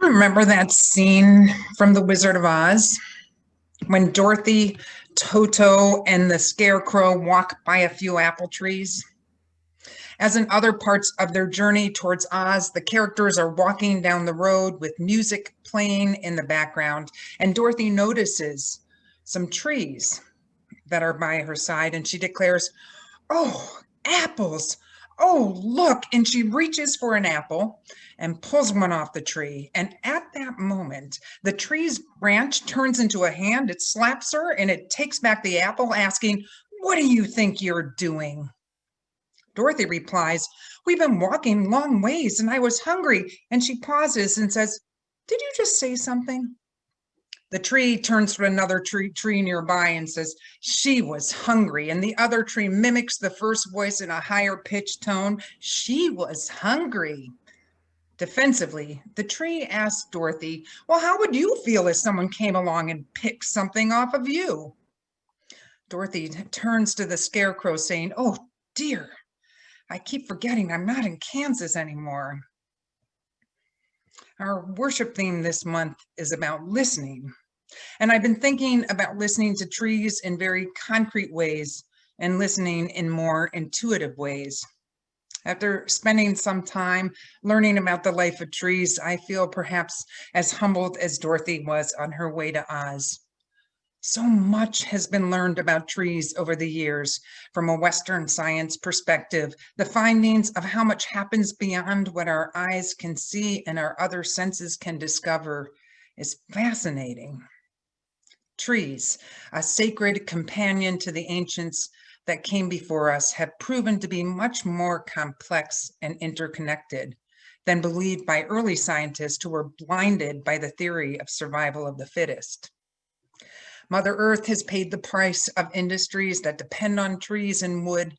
Remember that scene from The Wizard of Oz when Dorothy, Toto, and the Scarecrow walk by a few apple trees? As in other parts of their journey towards Oz, the characters are walking down the road with music playing in the background, and Dorothy notices some trees that are by her side, and she declares, "Oh, apples! Oh, look!" And she reaches for an apple and pulls one off the tree. And at that moment, the tree's branch turns into a hand. It slaps her and it takes back the apple, asking, "What do you think you're doing?" Dorothy replies, "We've been walking long ways and I was hungry." And she pauses and says, "Did you just say something?" The tree turns to another tree nearby and says, "She was hungry." And the other tree mimics the first voice in a higher pitched tone, "She was hungry." Defensively, the tree asks Dorothy, "Well, how would you feel if someone came along and picked something off of you?" Dorothy turns to the Scarecrow saying, "Oh dear, I keep forgetting I'm not in Kansas anymore." Our worship theme this month is about listening. And I've been thinking about listening to trees in very concrete ways and listening in more intuitive ways. After spending some time learning about the life of trees, I feel perhaps as humbled as Dorothy was on her way to Oz. So much has been learned about trees over the years from a Western science perspective. The findings of how much happens beyond what our eyes can see and our other senses can discover is fascinating. Trees, a sacred companion to the ancients that came before us, have proven to be much more complex and interconnected than believed by early scientists who were blinded by the theory of survival of the fittest. Mother Earth has paid the price of industries that depend on trees and wood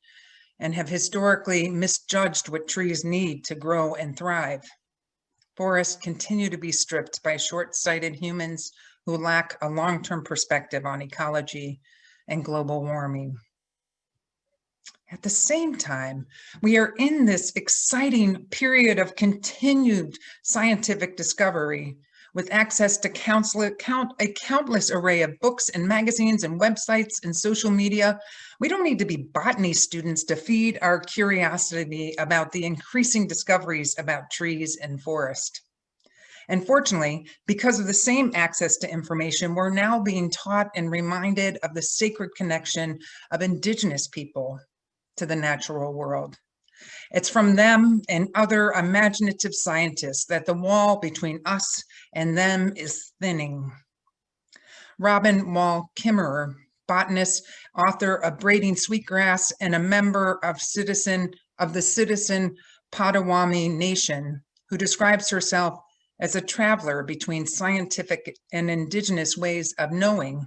and have historically misjudged what trees need to grow and thrive. Forests continue to be stripped by short-sighted humans who lack a long-term perspective on ecology and global warming. At the same time, we are in this exciting period of continued scientific discovery with access to a countless array of books and magazines and websites and social media. We don't need to be botany students to feed our curiosity about the increasing discoveries about trees and forest. And fortunately, because of the same access to information, we're now being taught and reminded of the sacred connection of Indigenous people to the natural world. It's from them and other imaginative scientists that the wall between us and them is thinning. Robin Wall Kimmerer, botanist, author of Braiding Sweetgrass, and a member of the Citizen Potawatomi Nation, who describes herself as a traveler between scientific and indigenous ways of knowing.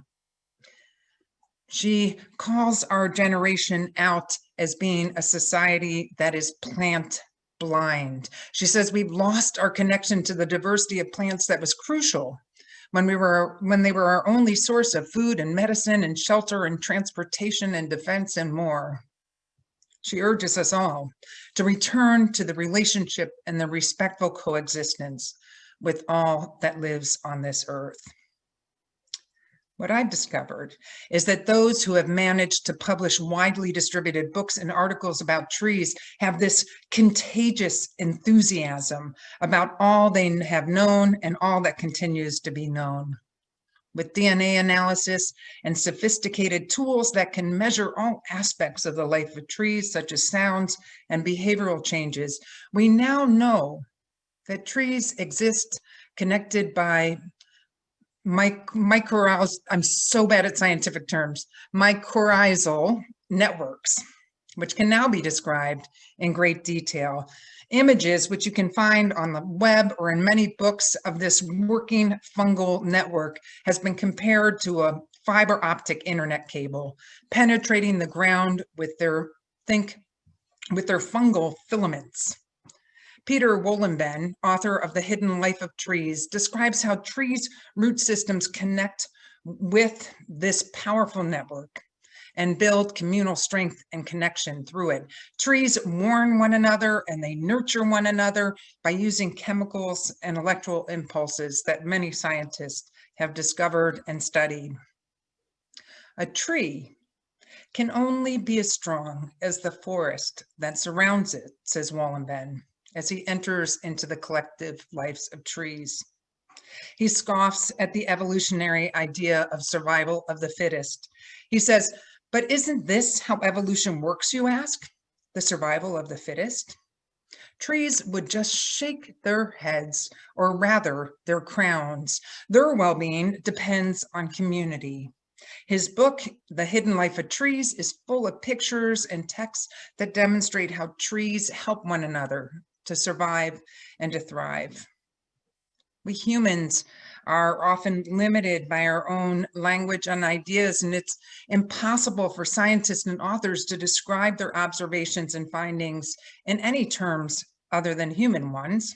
She calls our generation out as being a society that is plant blind. She says we've lost our connection to the diversity of plants that was crucial when they were our only source of food and medicine and shelter and transportation and defense and more. She urges us all to return to the relationship and the respectful coexistence with all that lives on this earth. What I've discovered is that those who have managed to publish widely distributed books and articles about trees have this contagious enthusiasm about all they have known and all that continues to be known. With DNA analysis and sophisticated tools that can measure all aspects of the life of trees, such as sounds and behavioral changes, we now know that trees exist connected by I'm so bad at scientific terms, mycorrhizal networks, which can now be described in great detail. Images, which you can find on the web or in many books of this working fungal network, has been compared to a fiber optic internet cable, penetrating the ground with their fungal filaments. Peter Wollenben, author of The Hidden Life of Trees, describes how trees' root systems connect with this powerful network. and build communal strength and connection through it. Trees warn one another and they nurture one another by using chemicals and electrical impulses that many scientists have discovered and studied. A tree can only be as strong as the forest that surrounds it, says Wallenben, as he enters into the collective lives of trees. He scoffs at the evolutionary idea of survival of the fittest. He says, but isn't this how evolution works, you ask? The survival of the fittest? Trees would just shake their heads, or rather their crowns. Their well-being depends on community. His book, The Hidden Life of Trees, is full of pictures and texts that demonstrate how trees help one another to survive and to thrive. We humans are often limited by our own language and ideas, and it's impossible for scientists and authors to describe their observations and findings in any terms other than human ones.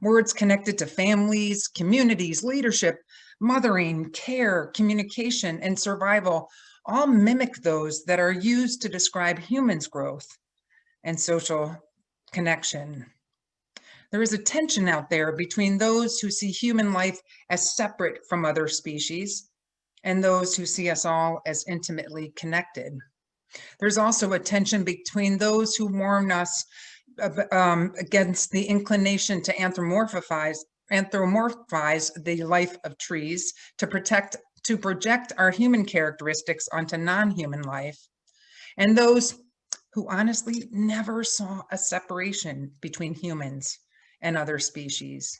Words connected to families, communities, leadership, mothering, care, communication, and survival all mimic those that are used to describe humans' growth and social connection. There is a tension out there between those who see human life as separate from other species and those who see us all as intimately connected. There's also a tension between those who warn us against the inclination to anthropomorphize the life of trees to project our human characteristics onto non-human life, and those who honestly never saw a separation between humans and other species.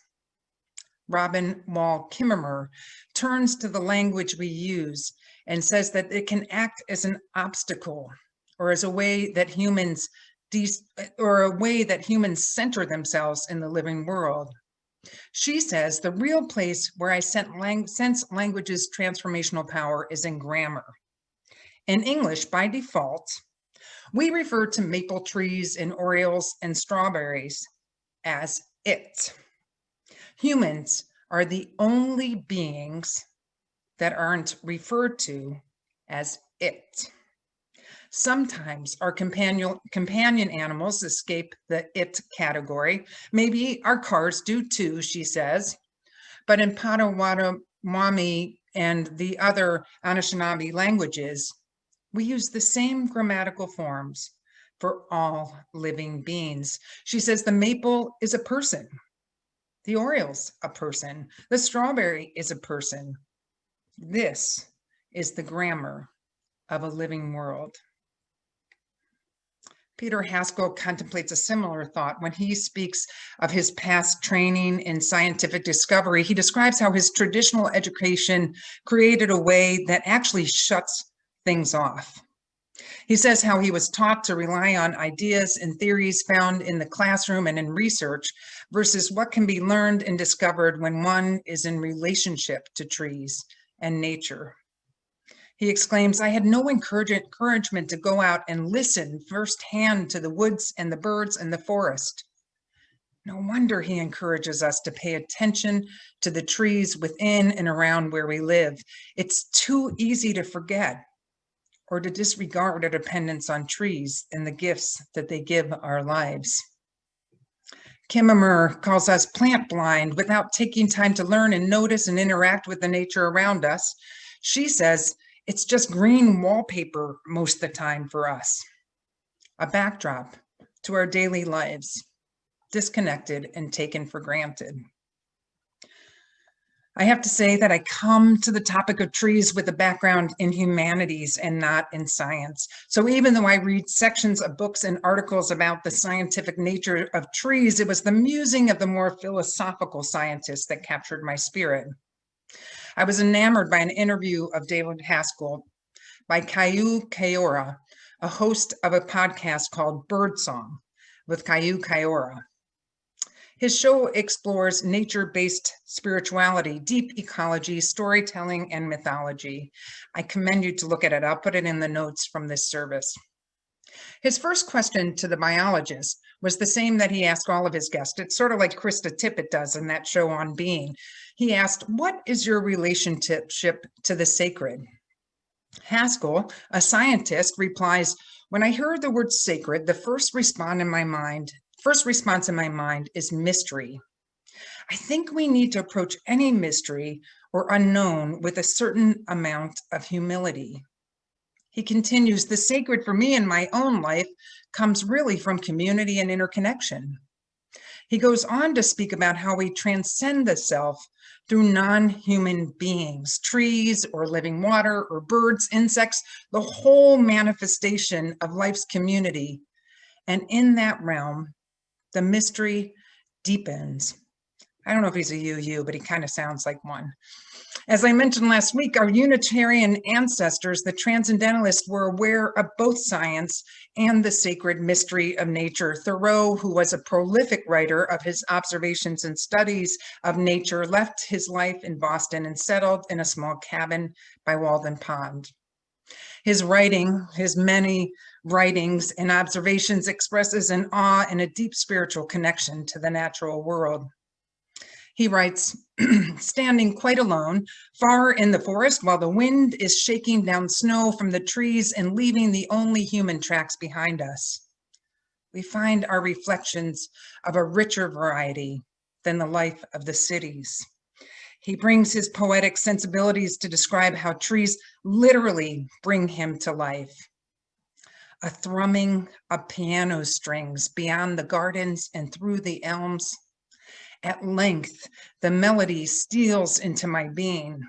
Robin Wall Kimmerer turns to the language we use and says that it can act as an obstacle or as a way that humans center themselves in the living world. She says the real place where I sense language's transformational power is in grammar. In English, by default, we refer to maple trees and orioles and strawberries as it. Humans are the only beings that aren't referred to as it. Sometimes our companion animals escape the it category. Maybe our cars do too, she says. But in Potawatomi and the other Anishinaabe languages, we use the same grammatical forms for all living beings. She says the maple is a person. The oriole's a person. The strawberry is a person. This is the grammar of a living world. Peter Haskell contemplates a similar thought when he speaks of his past training in scientific discovery. He describes how his traditional education created a way that actually shuts things off. He says how he was taught to rely on ideas and theories found in the classroom and in research versus what can be learned and discovered when one is in relationship to trees and nature. He exclaims, I had no encouragement to go out and listen firsthand to the woods and the birds and the forest. No wonder he encourages us to pay attention to the trees within and around where we live. It's too easy to forget or to disregard our dependence on trees and the gifts that they give our lives. Kimmerer calls us plant blind without taking time to learn and notice and interact with the nature around us. She says, it's just green wallpaper most of the time for us, a backdrop to our daily lives, disconnected and taken for granted. I have to say that I come to the topic of trees with a background in humanities and not in science. So even though I read sections of books and articles about the scientific nature of trees, it was the musing of the more philosophical scientists that captured my spirit. I was enamored by an interview of David Haskell by Caiyuda Kiora, a host of a podcast called Birdsong with Caiyuda Kiora. His show explores nature-based spirituality, deep ecology, storytelling, and mythology. I commend you to look at it. I'll put it in the notes from this service. His first question to the biologist was the same that he asked all of his guests. It's sort of like Krista Tippett does in that show On Being. He asked, what is your relationship to the sacred? Haskell, a scientist, replies, "When I hear the word sacred, the first response in my mind is mystery. I think we need to approach any mystery or unknown with a certain amount of humility." He continues, "The sacred for me in my own life comes really from community and interconnection." He goes on to speak about how we transcend the self through non-human beings, trees or living water or birds, insects, the whole manifestation of life's community. And in that realm, the mystery deepens. I don't know if he's a UU, but he kind of sounds like one. As I mentioned last week, our Unitarian ancestors, the Transcendentalists, were aware of both science and the sacred mystery of nature. Thoreau, who was a prolific writer of his observations and studies of nature, left his life in Boston and settled in a small cabin by Walden Pond. His many writings and observations expresses an awe and a deep spiritual connection to the natural world. He writes, "Standing quite alone, far in the forest, while the wind is shaking down snow from the trees and leaving the only human tracks behind us, we find our reflections of a richer variety than the life of the cities." He brings his poetic sensibilities to describe how trees literally bring him to life. A thrumming of piano strings beyond the gardens and through the elms. At length, the melody steals into my being.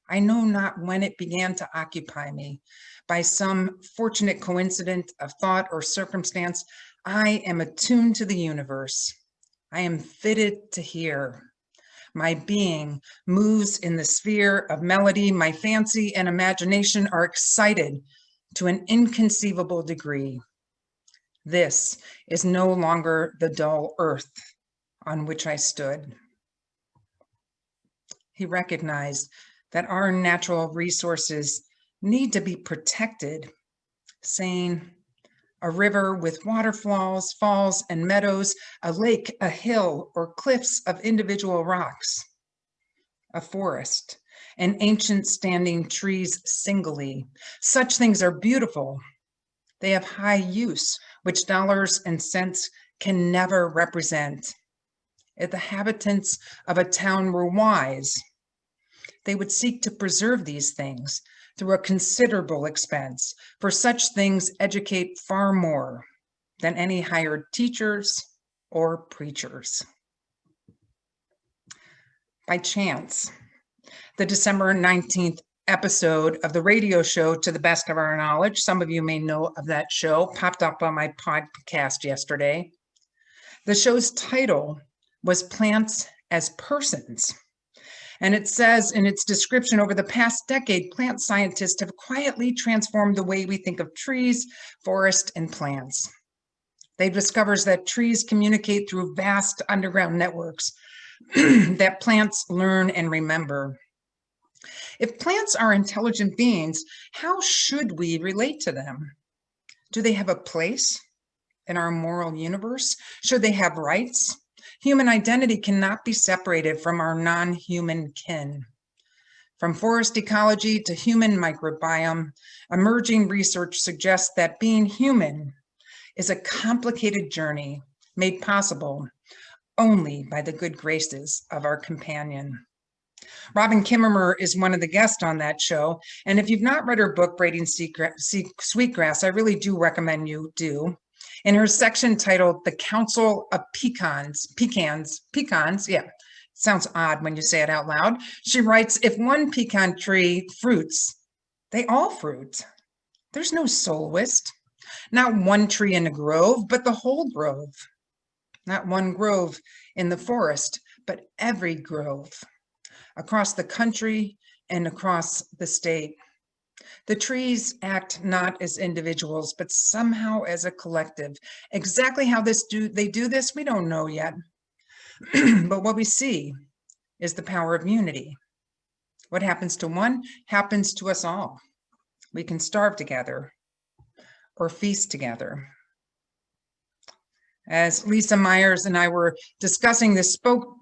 I know not when it began to occupy me. By some fortunate coincidence of thought or circumstance, I am attuned to the universe. I am fitted to hear. My being moves in the sphere of melody. My fancy and imagination are excited to an inconceivable degree. This is no longer the dull earth on which I stood. He recognized that our natural resources need to be protected, saying, "A river with waterfalls, falls, and meadows, a lake, a hill, or cliffs of individual rocks, a forest, and ancient standing trees singly. Such things are beautiful. They have high use, which dollars and cents can never represent. If the inhabitants of a town were wise, they would seek to preserve these things through a considerable expense, for such things educate far more than any hired teachers or preachers." By chance, the December 19th episode of the radio show To the Best of Our Knowledge, some of you may know of that show, popped up on my podcast yesterday. The show's title was Plants as Persons. And it says in its description, over the past decade, plant scientists have quietly transformed the way we think of trees, forest, and plants. They discover that trees communicate through vast underground networks that plants learn and remember. If plants are intelligent beings, how should we relate to them? Do they have a place in our moral universe? Should they have rights? Human identity cannot be separated from our non-human kin. From forest ecology to human microbiome, emerging research suggests that being human is a complicated journey made possible only by the good graces of our companion. Robin Kimmerer is one of the guests on that show. And if you've not read her book, Braiding Sweetgrass, I really do recommend you do. In her section titled The Council of Pecans, yeah, sounds odd when you say it out loud. She writes, if one pecan tree fruits, they all fruit. There's no soloist, not one tree in a grove, but the whole grove. Not one grove in the forest, but every grove across the country and across the state. The trees act not as individuals, but somehow as a collective. Exactly how they do this, we don't know yet. But what we see is the power of unity. What happens to one happens to us all. We can starve together or feast together. As Lisa Myers and I were discussing this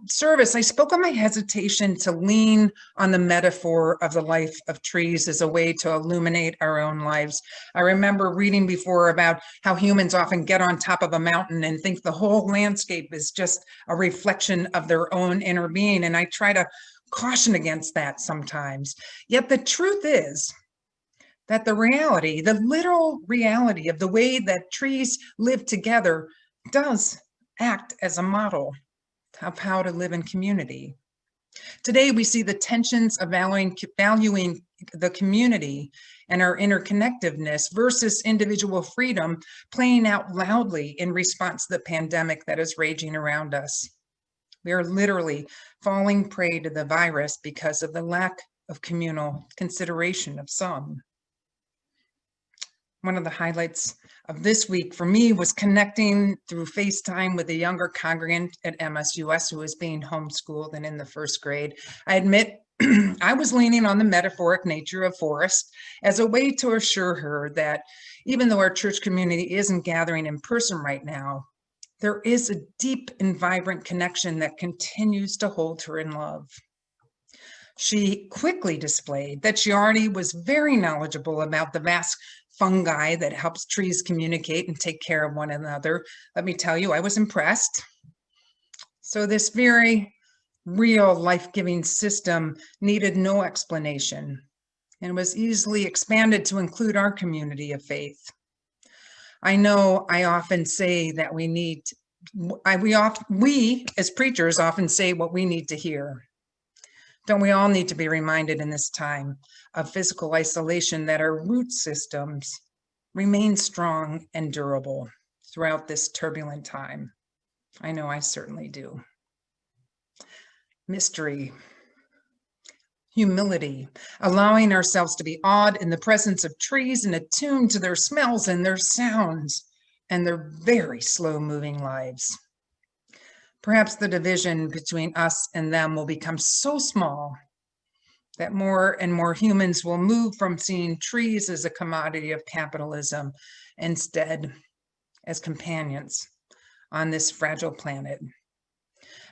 service, I spoke on my hesitation to lean on the metaphor of the life of trees as a way to illuminate our own lives. I remember reading before about how humans often get on top of a mountain and think the whole landscape is just a reflection of their own inner being. And I try to caution against that sometimes. Yet the truth is that the reality, the literal reality of the way that trees live together does act as a model of how to live in community. Today, we see the tensions of valuing the community and our interconnectedness versus individual freedom playing out loudly in response to the pandemic that is raging around us. We are literally falling prey to the virus because of the lack of communal consideration of some. One of the highlights of this week for me was connecting through FaceTime with a younger congregant at MSUS who was being homeschooled and in the first grade. I admit I was leaning on the metaphoric nature of forest as a way to assure her that even though our church community isn't gathering in person right now, there is a deep and vibrant connection that continues to hold her in love. She quickly displayed that she already was very knowledgeable about the vast fungi that helps trees communicate and take care of one another. Let me tell you, I was impressed. So this very real life-giving system needed no explanation and was easily expanded to include our community of faith. I know I often say that we as preachers often say what we need to hear. Don't we all need to be reminded in this time of physical isolation that our root systems remain strong and durable throughout this turbulent time? I know I certainly do. Mystery, humility, allowing ourselves to be awed in the presence of trees and attuned to their smells and their sounds and their very slow-moving lives. Perhaps the division between us and them will become so small that more and more humans will move from seeing trees as a commodity of capitalism, instead as companions on this fragile planet.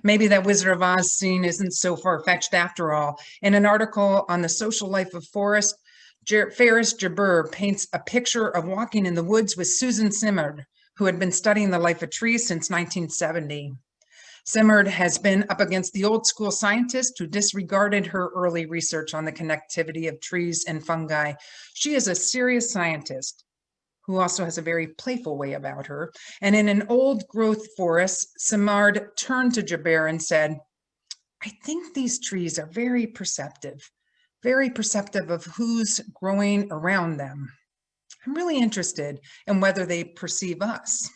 Maybe that Wizard of Oz scene isn't so far-fetched after all. In an article on the social life of forest, Ferris Jabeur paints a picture of walking in the woods with Susan Simard, who had been studying the life of trees since 1970. Simard has been up against the old school scientist who disregarded her early research on the connectivity of trees and fungi. She is a serious scientist who also has a very playful way about her. And in an old growth forest, Simard turned to Jabeur and said, "I think these trees are very perceptive of who's growing around them. I'm really interested in whether they perceive us."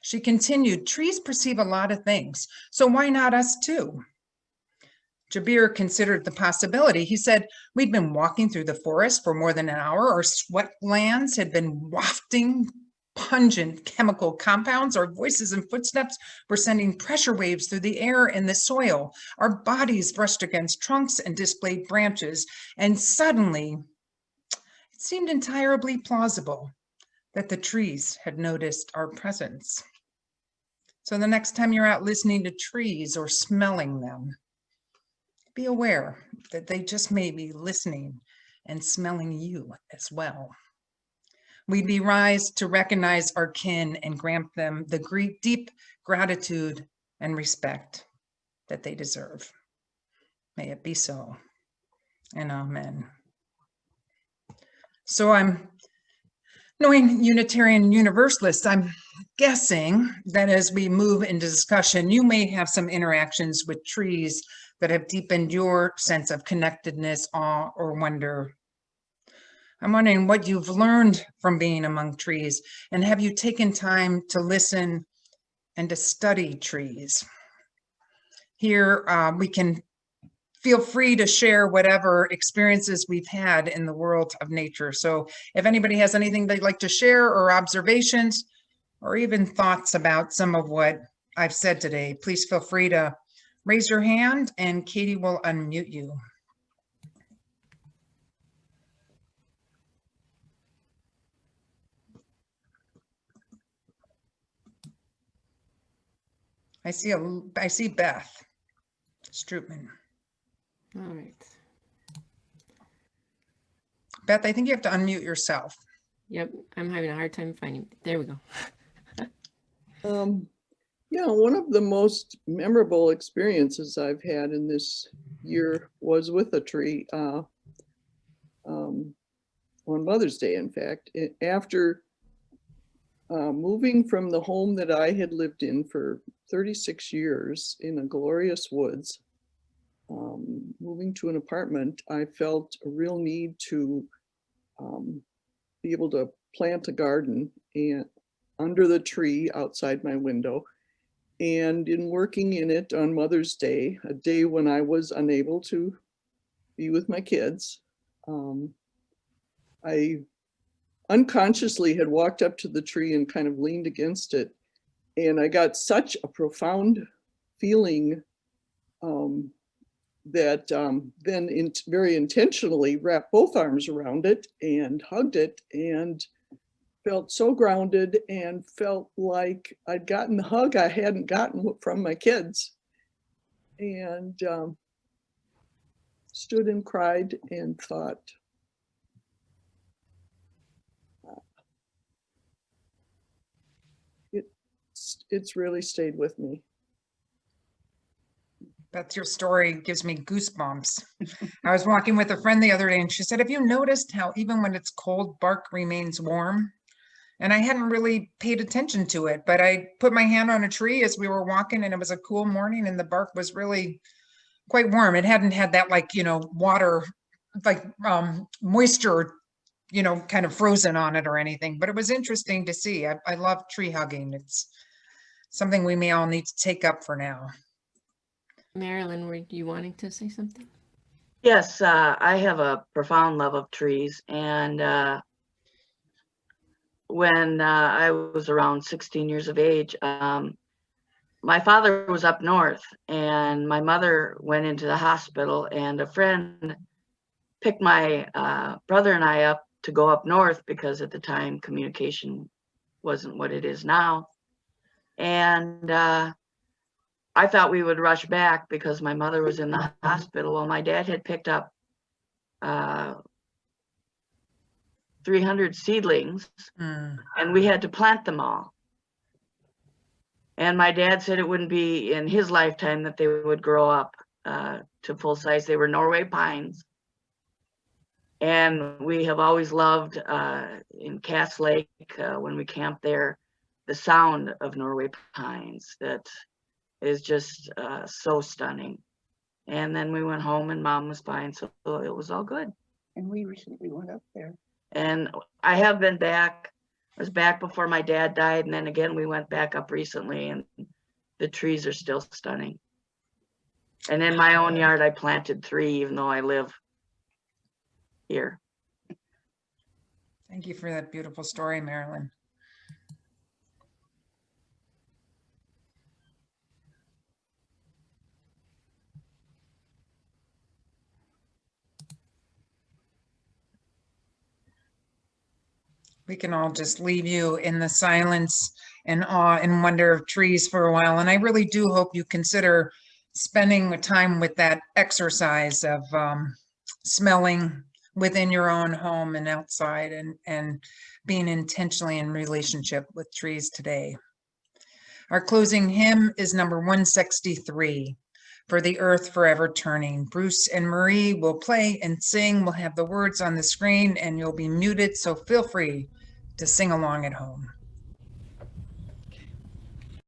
She continued, "Trees perceive a lot of things, so why not us too?" Jabeur considered the possibility. He said, "We'd been walking through the forest for more than an hour. Our sweat glands had been wafting pungent chemical compounds. Our voices and footsteps were sending pressure waves through the air and the soil. Our bodies brushed against trunks and displayed branches. And suddenly, it seemed entirely plausible that the trees had noticed our presence." So the next time you're out listening to trees or smelling them, be aware that they just may be listening and smelling you as well. We'd be wise to recognize our kin and grant them the deep gratitude and respect that they deserve. May it be so, and amen. So knowing Unitarian Universalists, I'm guessing that as we move into discussion, you may have some interactions with trees that have deepened your sense of connectedness, awe, or wonder. I'm wondering what you've learned from being among trees, and have you taken time to listen and to study trees? Here, we can feel free to share whatever experiences we've had in the world of nature. So if anybody has anything they'd like to share or observations or even thoughts about some of what I've said today, please feel free to raise your hand and Katie will unmute you. I see Beth Strootman. All right. Beth, I think you have to unmute yourself. Yep, I'm having a hard time finding. There we go. Yeah, one of the most memorable experiences I've had in this year was with a tree on Mother's Day, in fact. After moving from the home that I had lived in for 36 years in the glorious woods, moving to an apartment, I felt a real need to be able to plant a garden and under the tree outside my window. And in working in it on Mother's Day, a day when I was unable to be with my kids, I unconsciously had walked up to the tree and kind of leaned against it. And I got such a profound feeling that then very intentionally wrapped both arms around it and hugged it and felt so grounded and felt like I'd gotten the hug I hadn't gotten from my kids. And stood and cried and thought, it's really stayed with me. Beth, your story gives me goosebumps. I was walking with a friend the other day and she said, have you noticed how even when it's cold, bark remains warm? And I hadn't really paid attention to it, but I put my hand on a tree as we were walking and it was a cool morning and the bark was really quite warm. It hadn't had that water, moisture, kind of frozen on it or anything, but it was interesting to see. I love tree hugging. It's something we may all need to take up for now. Marilyn, were you wanting to say something? Yes, I have a profound love of trees, and when I was around 16 years of age, my father was up north and my mother went into the hospital, and a friend picked my brother and I up to go up north because at the time communication wasn't what it is now. And I thought we would rush back because my mother was in the hospital. Well, my dad had picked up 300 seedlings and we had to plant them all. And my dad said it wouldn't be in his lifetime that they would grow up to full size. They were Norway pines. And we have always loved in Cass Lake, when we camped there, the sound of Norway pines that is just so stunning. And then we went home and Mom was fine, so it was all good. And we recently went up there. And I have been back. I was back before my dad died, and then again we went back up recently, and the trees are still stunning. And in my own yard I planted 3, even though I live here. Thank you for that beautiful story, Marilyn. We can all just leave you in the silence and awe and wonder of trees for a while. And I really do hope you consider spending time with that exercise of smelling within your own home and outside, and being intentionally in relationship with trees today. Our closing hymn is number 163, For the Earth Forever Turning. Bruce and Marie will play and sing. We'll have the words on the screen and you'll be muted, so feel free to sing along at home.